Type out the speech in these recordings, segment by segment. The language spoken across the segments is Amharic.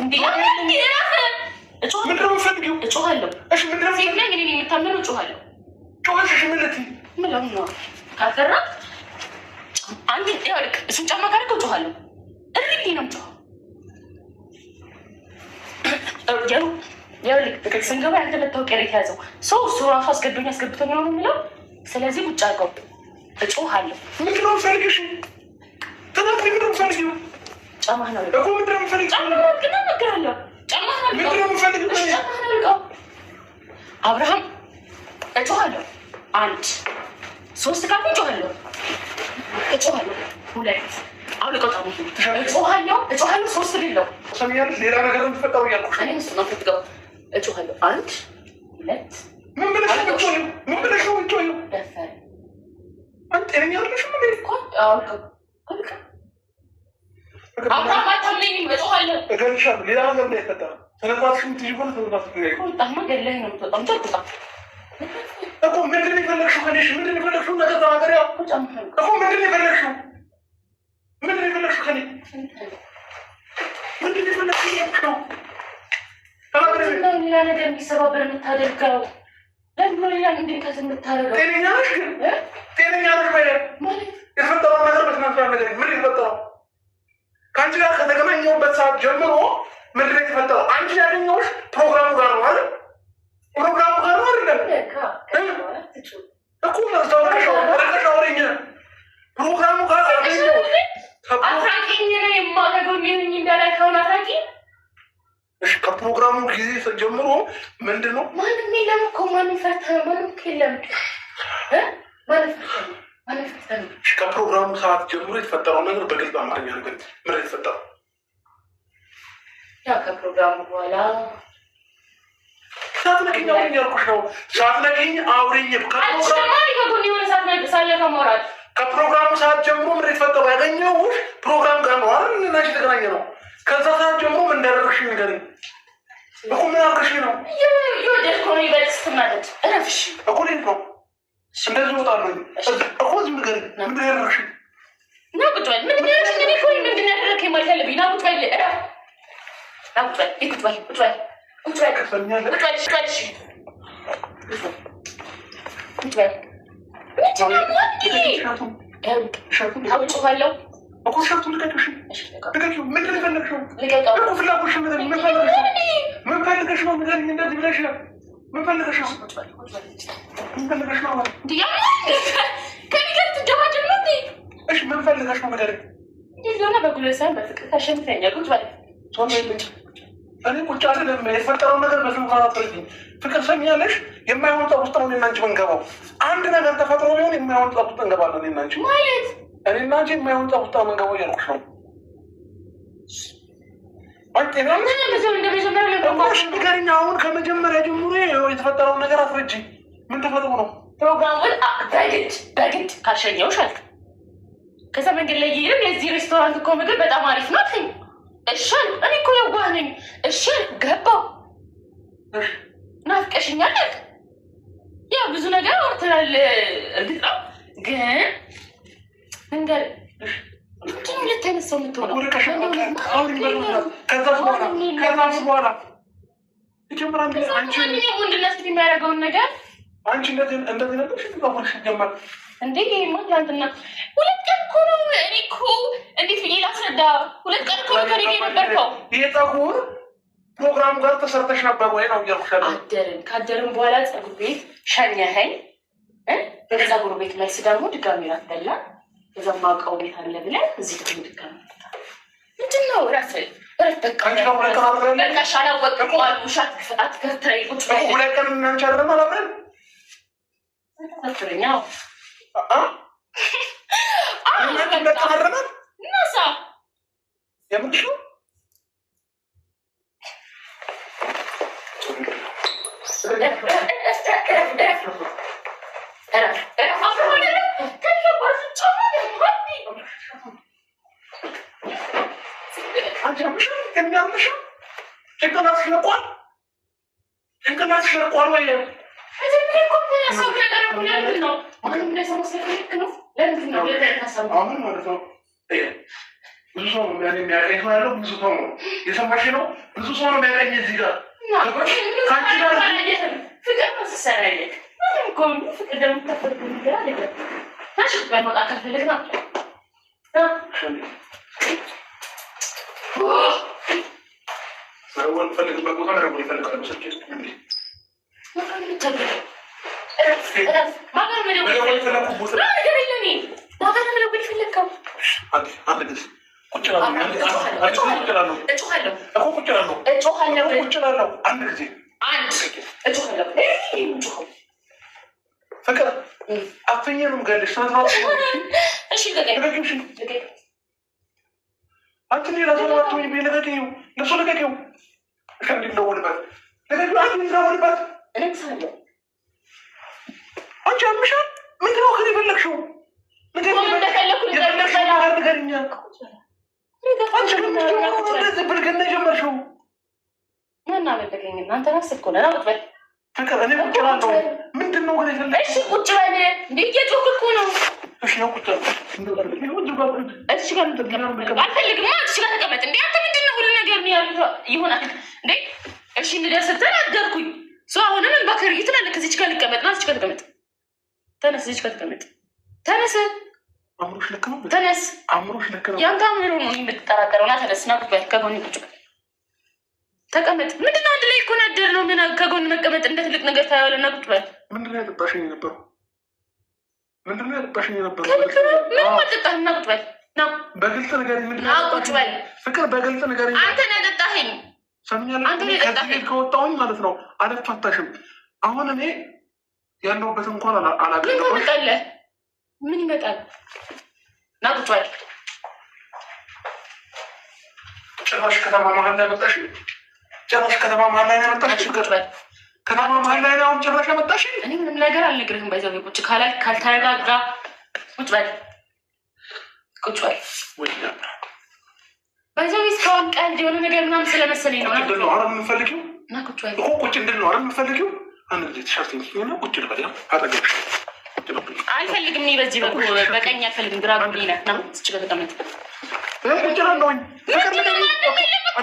እንዴ ምንድነው የምፈልጊው? እጮሃለሁ። እሺ ምንድነው ሴት ነኝ እኔ የምታመነው እጮሃለሁ። ጮኸሽ ሽምለት ምን ነው ካፈራ አንድ ያልክ እሱን ጫማ ካደረገው እጮሃለሁ። እርግጥ ነው የምጮኸው። ያልክ ስንገባ አንተ መታወቂያ ላይ ተያዘው ሰው እሱ ራሱ አስገዶኝ አስገብቶኝ ነው የሚለው። ስለዚህ ውጭ አድርገው እጮሃለሁ። ምንድነው የምፈልጊው? ተናግሪ ምንድነው የምፈልጊው? ጫማ ነው እኮ ምንድነው የምፈልጊው? ጫማ ነው ግን እነግርሃለሁ። አብርሃም እጮሃለሁ። 1 3 ካሉ እጮሃለሁ። 2 አውልቀው እጮሃለሁ 3 ሌለው ሰሚያለሽ ሌላ ነገር እንፈጠሩ ያልኩሽ እኔ እሱ ነው ፍትገው እጮሃለሁ 1 2 ምን ብለሽ ነው እጮሃለሁ ደፈር አንተ እኔ ያለሽ ምን እኮ አውልቀው አብርሃም አታምነኝ እጮሃለሁ እገልሻለሁ ሌላ ነገር ላይ ተፈጠረ ተነሳሽም ትይጎል ተነሳሽ ቆጣማ ገለኝ ነው ተጣም ተጣ እኮ ምንድን ነው የፈለግሽው? ከኔሽ ምንድን ነው የፈለግሽው? ነገር ተናገሪ እኮ ምንድን ነው የፈለግሽው? ምንድን ነው የፈለግሽው? ከኔ ምንድን ነው የፈለግሽው? ሌላ ነገር እንዲሰባበር የምታደርገው ለምን ሌላ እንዲንከስ የምታደርገው? ጤነኛ ነሽ ግን ጤነኛ ነሽ ማለት የተፈጠረው ነገር በትናንት ነገር ምን የተፈጠረው? ከአንቺ ጋር ከተገናኘሁበት ሰዓት ጀምሮ ምንድን ነው የተፈጠረው? አንቺ ያገኘሁሽ ፕሮግራሙ ጋር ነው አይደል? ፕሮግራሙ ጋር ነው አይደለም እኮ ረቀሻወረኛ ፕሮግራሙ ጋር አታውቂኝ ነው የማደርገው የሚሆኝ እንዳላይ ከሆነ አታውቂኝ። እሺ ከፕሮግራሙ ጊዜ ጀምሮ ምንድን ነው ማንም የለም እኮ ማንም ፈርተህ ማንም የለም ማንም ፈርተህ ከፕሮግራሙ ሰዓት ጀምሮ የተፈጠረው ነገር በግልጽ አማርኛ ነገር ምን የተፈጠረው? ያው ከፕሮግራሙ በኋላ ሳትነግሪኝ አውሪኝ ያልኩሽ ነው። ሳትነግሪኝ አውሪኝ ከፕሮግራሙ ሰዓት ጀምሮ ምን የተፈጠረው? ያገኘሁሽ ፕሮግራም ጋር ነው አይደል? እናንቺ የተገናኘ ነው። ከዛ ሰዓት ጀምሮ ምን እንዳደረግሽኝ ንገሪኝ እኮ። ምን አድርገሽኝ ነው? እየወደድኩ ነው ይበልጥ ስትናደድ እረፍሽ እኮ ሌት ነው እንደዚህ እወጣለሁ እኮ ዝም ንገሪኝ። ምንድን ያደረግሽኝ? ና ቁጭ በል። ምንድን ያደረግሽኝ? እኔ እኮ ምንድን ያደረግከኝ ማለት ያለብኝ። ና ቁጭ በል እረፍ። ና ቁጭ በል ቁጭ በል ቁጭ በል እኔ ቁጭ አይደለም የተፈጠረው ነገር በስንት ፍቅር ሰሚያለሽ። የማይሆን ጠብ ውስጥ ነው እኔና አንቺ የምንገባው። አንድ ነገር ተፈጥሮ ቢሆን የማይሆን ጠብ ውስጥ እንገባለን እኔና አንቺ ማለት እኔና አንቺ የማይሆን ጠብ ውስጥ የምንገባው እያልኩሽ ነው። ንገሪኝ አሁን ከመጀመሪያ ጀምሮ የተፈጠረውን ነገር አስረጂ። ምን ተፈጥሮ ነው? ፕሮግራሙን በግድ ካልሸኘሁሽ አልክ። ከዛ መንገድ ላይ ይሄም የዚህ ሬስቶራንት እኮ ምግብ በጣም አሪፍ ነው አልከኝ። እሺ እኔ እኮ የዋህ ነኝ። እሺ ገባሁ። ናፍቀሽኛል አልክ። ያው ብዙ ነገር አውርተናል እርግጥ ነው፣ ግን መንገድ ምንድነው ልታነሳው የምትሆነው? ከዛ በኋላ ወንድነት የሚያደርገውን ነገር አንቺ እንደዚህ ነገርሽ ጀመር እንዴ? ትናንትና 2 ቀን እኮ ነው። እኔ እኮ እንዴት ብዬ ላስረዳ? 2 ቀን እኮ ነው ከእኔ ጋር የነበርከው። ይሄ ፀጉር ፕሮግራሙ ጋር ተሰርተሽ ነበር ወይ ነው እያልኩሽ ያለው። ካደርን በኋላ ፀጉር ቤት ሸኘኸኝ። በፀጉር ቤት መልስ ደግሞ ድጋሚ ራት በላ። እዛ ማውቀው ቤት አለ ብለን እዚህ ደግሞ ድጋሚ ምንድን ነው እረፍ በቃ አላወቅም አሉ። ውሻት አትከተይ ቁጭ በይ። 2 ቀን እናንቺ አድረን አላብረን ተፈጥረኛው ተመረናል እናሳ የምንሽ ጭንቅላትሽ ለቋል ወይ? አሁን ማለት ነው ብዙ ሰው ነው የሚያቀኝ ሰው ያለው ብዙ ሰው ነው የሰማሽ ነው። ብዙ ሰው ነው የሚያቀኝ እዚህ ጋር ከአንቺ ጋር ፍቅር ነው ስትሰራለች ፍቅር እንደምታፈርግ ነገር አለ። ታሽ በመውጣት ከፈለግ ነው ሰውን ፈልግበት ቦታ ላይ ነው ይፈልጋል። ፍቅር አፍኜ ነው የምገልሽ። አንቺ ሌላ ሰው አትሆኝ ብዬ ልቀቂው፣ ለእሱ ልቀቂው። እንዲደውልበት ልቀቂው፣ አንቺ እንዲደውልበት። አንቺ አምሻል። ምንድን ነው ከእኔ የፈለግሽው? ንገሪኛ። አንቺ እንደዚህ ብልግና የጀመርሽው ምን አበለገኝ? እናንተ ራስህ እኮ ነህ። ቁጭ በል ፍቅር። እኔ ቁጭ እላለሁ። ምንድን ነው ግን የፈለግሽው? እሺ ቁጭ በል። እንደ እየጮህክ እኮ ነው። እሺ ነው ቁጭ በል። እዚህ ጋር አልፈልግም። እዚህ ጋር ተቀመጥ። እንደ አንተ ምንድን ነው ሁሉ ነገር ይሆናል እንዴ? እሺ እንደዚያ ስትል አደርኩኝ። ሰው አሁንም እንባከር ትላለህ። ከዚች ጋር ልቀመጥ ና። እዚህ ጋር ተቀመጥ። ተነስ። እዚህ ጋር ተቀመጥ። ተነስ። አእምሮሽ ልክ ነው። ተነስ። አእምሮሽ ልክ ነው። ያንተ አእምሮ ነው የምትጠራጠረው። ና ተነስ። ና ቁጭ በል። ከጎን ቁጭ በል። ተቀመጥ። ምንድን ነው አንድ ላይ እኮ ናደር ነው። ምን ከጎን መቀመጥ እንደ ትልቅ ነገር ታየዋለህ። ና ቁጭ በል። ምንድን ነው ያጠጣሽኝ የነበረው? ምንድን ነው ያጠጣሽኝ የነበረው? ምንም አልጠጣህም። ና ቁጭ በል። ና በግልጽ ንገሪኝ። ምንድን ነው ቁጭ በል። ፍቅር በግልጽ ንገሪኝ። አንተ ነህ ያጠጣኸኝ። ሰምኛለሁ። ከዚህ ከወጣሁኝ ማለት ነው አልፋታሽም። አሁን እኔ ያለሁበት እንኳን አላገኘሁም። ምን ታመጣለህ? ምን ይመጣል? ና ቁጭ በል። ጭራሽ ከተማ መሀል ላይ መጣሽ። ጭራሽ ከተማ መሀል ላይ መጣሽ። ቁጭ በል። ከተማ መሀል ላይ አሁን ጭራሽ መጣሽ። እኔ ምንም ነገር አልነግርህም። ባይዘው ቁጭ ካላል ካልተረጋጋ ቁጭ በል። ቁጭ በል። ባይዘው እስካሁን ቀልድ የሆነ ነገር ምናምን ስለመሰለኝ ነው። ምንድን ነው አረ የምንፈልጊው? ና ቁጭ በል እኮ ቁጭ እንድን ነው አረ የምንፈልጊው? አንድ ጊዜ ቲሸርት ነው ቁጭ ልበል። አጠገብሽ አልፈልግም። እኔ በዚህ በቀኝ አልፈልግም። ግራ ጎኔ ነህ። ና እዚህ ጋር ተቀመጥ። ቁጭ እላለሁኝ። እኔ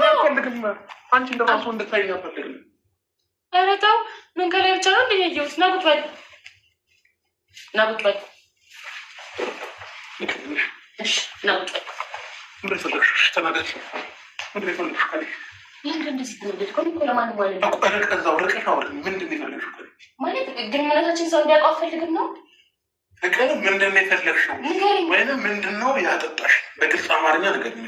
አልፈልግም። አንቺ እንደራሱ እንድታይኝ አልፈልግም። ኧረ ተው። ምን ከላይ ብቻ ነው እንደያየሁት። ና ቁጭ በል። ና ቁጭ በል። እሺ ና ቁጭ በል። ምንድን ፈለግሽ? ተናገሪ። ምንድን ፈለግሽ? ካሊ ለምንድን እንደዚህ ተናገርኩ? እኮ ለማንም ማለት ነው። እዛው ርቀሽ አውሪ። ምንድን የፈለግሽው? ማለት ግንኙነታችን ሰው እንዲያውቀው አትፈልግም ነው? ፍቅር ምንድን ነው የፈለግሽው? ወይም ምንድን ነው ያጠጣሽ? በግልጽ አማርኛ ንገሪኝ።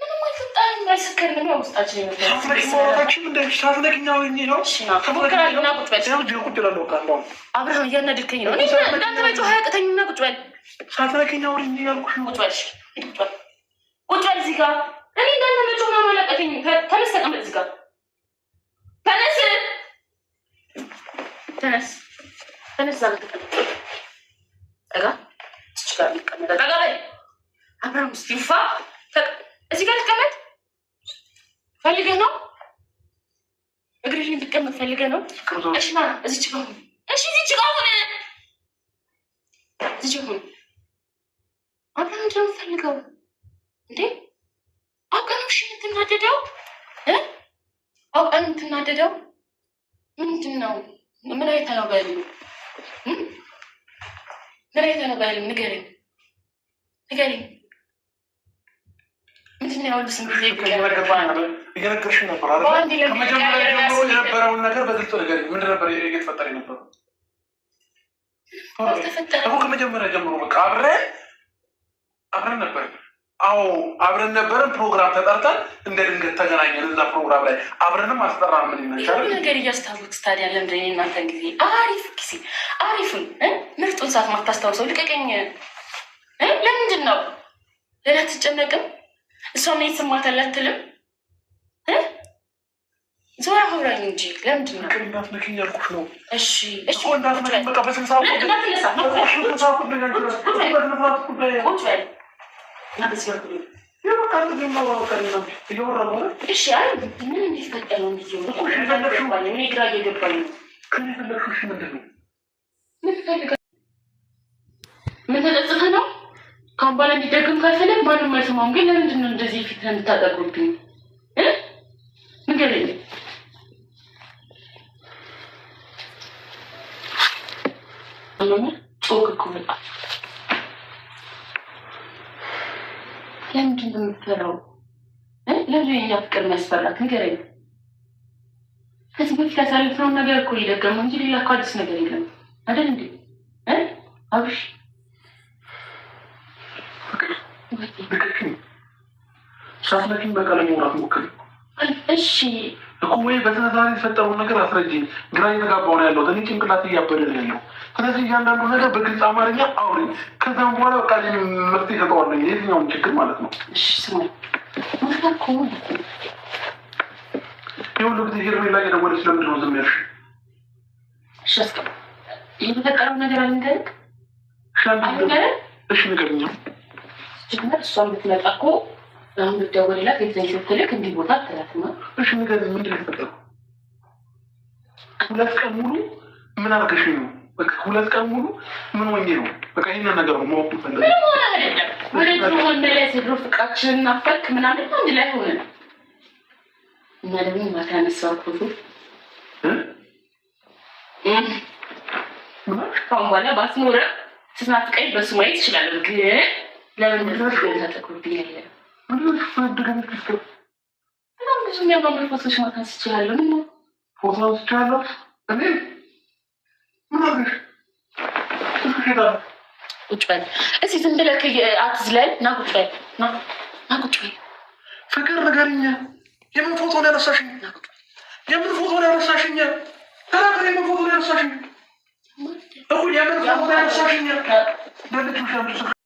ምንም አልጠጣንም። አልሰከርንም። ነው ውስጣችን የነበረ ሳትነቂኝ እንደዚህ ሳትነቂኝ አውሪኝ ነው። ትሞክራለህ። ና ቁጭ በል። ቁጭ እላለሁ። ቃለሁ አብርሃም እያናደድከኝ ነው። እኔ እንዳንተ መጮህ አያቅተኝም። ና ቁጭ በል። ሳትነቂኝ አውሪኝ ያልኩሽ ነው። ቁጭ በል። ቁጭ በል። ቁጭ በል እዚህ ጋር። እኔ እንዳንተ መጮህ ምናምን አላውቅተኝም። ተነስ፣ ተቀመጥ እዚህ ጋር። ተነስ፣ ተነስ፣ ተነስ። እዛ ጋር ተቀመጥ። ጠጋ እዚህ ጋር ልቀመጥ። ጠጋ በል አብርሃም። ስቲፋ እዚህ ጋር ልቀመጥ ፈልገህ ነው? እግርሽ እንድትቀመጥ ፈልገህ ነው? እሺ ና እዚች ጋር ሁን። እሺ እዚች ጋር ሁን። እዚች ጋር ሁን። አብርሃም ምንድን ነው የምትፈልገው እንዴ? አውቀህ ነው እሺ የምትናደደው? አውቀህ ነው የምትናደደው? ምንድን ነው? ምን አይተህ ነው በሉ? ምን አይተህ ነው በሉ? ንገረኝ፣ ንገረኝ። ምንድን ነው ያሉት? ጊዜ እየነገርሽ ነበር አይደል? ከመጀመሪያ ጀምሮ የነበረውን ነገር በግልጽ ንገሪኝ። ምንድን ነበር እየተፈጠረ የነበረው? ከመጀመሪያ ጀምሮ በቃ አብረን ነበር። አዎ አብረን ነበረን። ፕሮግራም ተጠርተን እንደ ድንገት ተገናኘን። እዛ ፕሮግራም ላይ አብረንም አስጠራን። ምን ይመቻል ነገር እያስታወቅ ታዲያ ለምንድን እናንተን ጊዜ አሪፍ ጊዜ አሪፉን ምርጡን ሰዓት ማታስታውሰው? ልቀቀኝ። ለምንድን ነው ለላ ትጨነቅም? እሷ ምን የተሰማታል አትልም? ዞራ አውራኝ እንጂ ለምንድን ነው? እንዳትነኪኝ ያልኩሽ ነው። እሺ እሺ እንዳትነኪኝ በቃ በስንት ሰዓት እሺ አይ ምን እንዲፈጠር ነው እንጂ ግራ እየገባኝ ነው። ምን ተጠጽፈህ ነው? ካሁን በኋላ እንዲደግም ካልፈለግ ማንም አይሰማም። ግን ለምንድን ነው እንደዚህ ፊት የምታጠቁብኝ? ንገረኝ። ጮክ እኮ በጣም ለምንድን ነው የምትፈራው? ለምንድን የኛ ፍቅር የሚያስፈራክ? ንገረኝ። ከዚህ በፊት ያሳለፍነውን ነገር እኮ ሊደገመው እንጂ ሌላ እኮ አዲስ ነገር የለም አይደል እንዴ? አብሽ ሳትነኪኝ በቃ ለመውራት ሞክሪ። እሺ እኮ ወይ በተነዛሪ የተፈጠረውን ነገር አስረጅኝ። ግራ እየተጋባሁ ነው ያለሁት። እኔ ጭንቅላት እያበደ ነው ያለው። ስለዚህ እያንዳንዱ ነገር በግልጽ አማርኛ አውሪ። ከዛም በኋላ በቃ መፍትሄ እሰጠዋለሁ፣ የትኛውን ችግር ማለት ነው። እሺ ስማ፣ እኮ የሁሉ ጊዜ ሄርሜላ እየደወለች ለምንድን ነው ዝም ያልሽኝ? እሺ አስቀባ የተፈጠረው ነገር አልንገርክ? እሺ ንገረኝ። ጀመር እሷን ብትመጣ እኮ አሁን ብትደውልላት የትኝ ስትልክ እንዲህ ቦታ አትላትማ። እሺ ንገረኝ፣ ምንድን ነው የተፈጠረው? 2 ቀን ሙሉ ምን አድርገሽ ነው? በቃ 2 ቀን ሙሉ ምን ሆኜ ነው? በቃ ይሄንን ነገር ነው ማወቅ ፈልገው። ምን ሆነ አይደለም ወደ ድሮ መለስ ድሮ ፍቃችን ናፈክ ምናምን አንድ ላይ ሆነ እና ደግሞ ማታ ያነሳው ፎቶ ካሁን በኋላ ባስኖረ ስትናፍቀኝ በሱ ማየት ይችላል። ግን ለምን ተጠቅሩብኝ ያለ በጣም ብዙ የሚያማምር ፎቶች ማታ አንስቼሃለሁ። ምን ነው ፎቶ አንስቼሃለሁ? እኔ ምን አድርገሽ? ቁጭ በል እስኪ ዝም ብለህ አትዝለል። ና ቁጭ በል ና ቁጭ በል። ፍቅር ንገሪኝ፣ የምን ፎቶ ነው ያነሳሽኝ? የምን ፎቶ ነው ያነሳሽኝ? ተናገሪ፣ የምን ፎቶ ነው ያነሳሽኝ? እኮ የምን ፎቶ ነው ያነሳሽኝ?